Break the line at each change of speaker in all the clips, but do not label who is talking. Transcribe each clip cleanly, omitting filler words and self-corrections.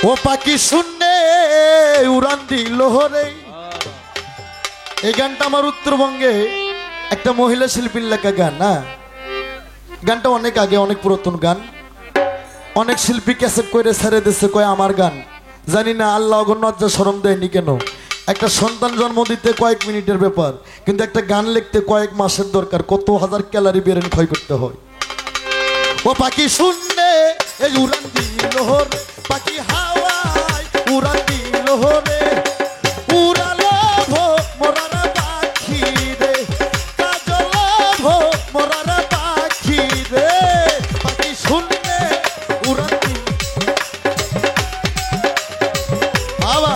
ও পাখি শূন্যে উড়ান দিল রে। এই গানটা আমার উত্তরবঙ্গে একটা মহিলা শিল্পীর লেখা গান। না, গানটা অনেক আগে, অনেক পুরাতন গান। অনেক শিল্পী ক্যাসেট করে ছেড়ে দিচ্ছে, কয় আমার গান। জানি না আল্লাহ লজ্জা শরম দেয়নি কেন। একটা সন্তান জন্ম দিতে কয়েক মিনিটের ব্যাপার, কিন্তু একটা গান লিখতে কয়েক মাসের দরকার, কত হাজার ক্যালারি বেরেন ক্ষয় করতে হয়। ও পাখি শূন্যে এই উড়ান দিল রে, পাখি হাওয়ায় উড়ান দিল রে। উড়ালো ভো মোরারা পাখি রে, কাজল ভো মোরারা পাখি রে। পাখি শূন্যে উড়ান দিল বাবা।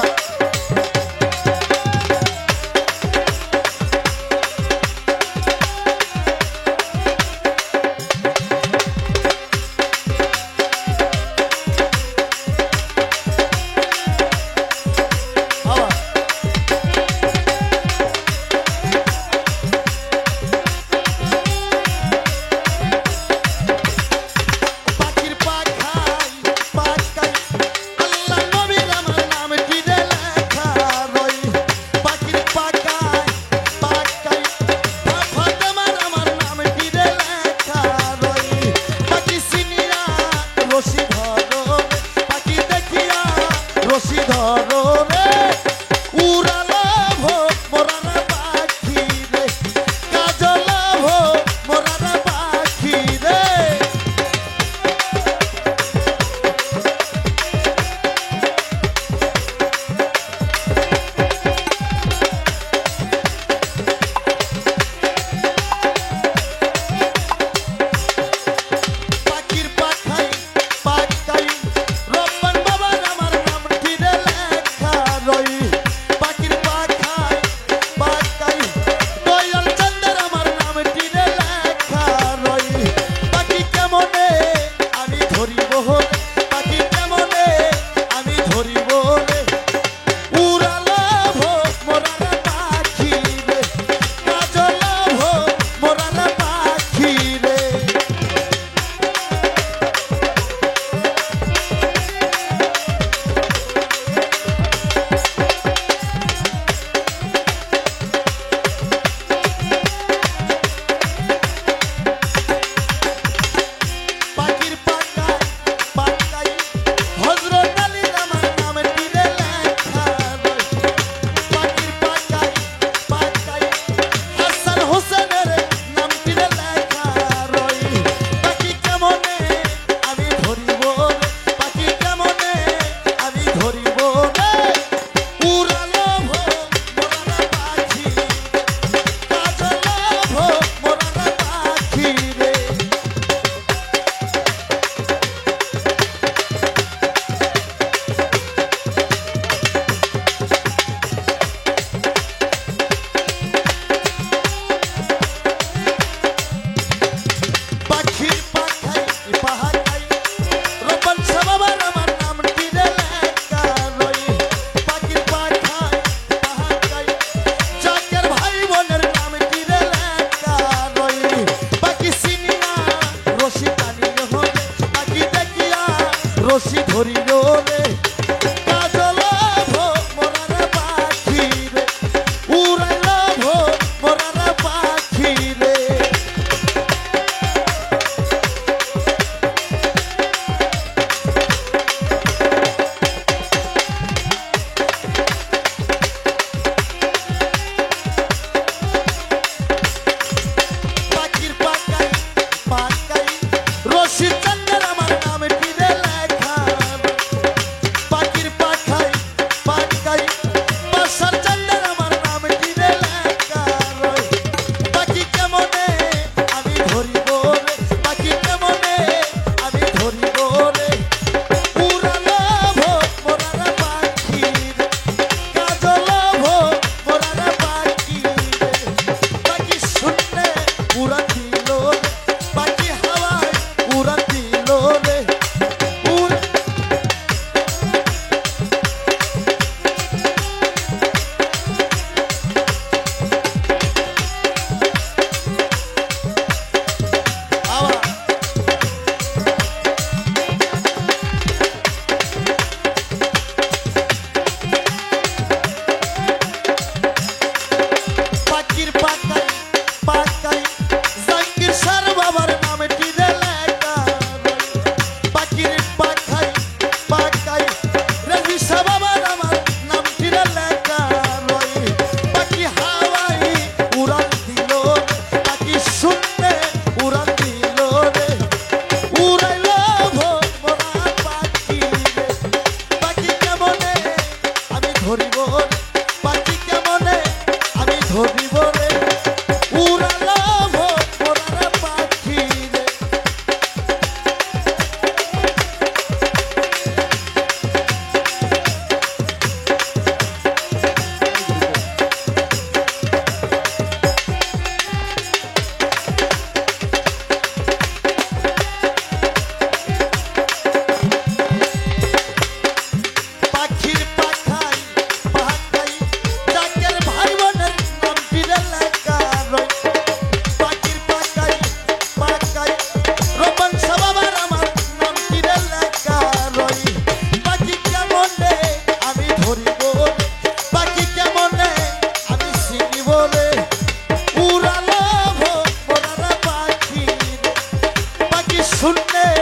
রশি ধরিল রে, কাজল ভো মোরারা পাখি রে, উড়াইল ভো মোরারা পাখি রে। পাখির পাকাই পাকাই রশি চান্দের আমার নামে টিরে লেখা, শূন্যে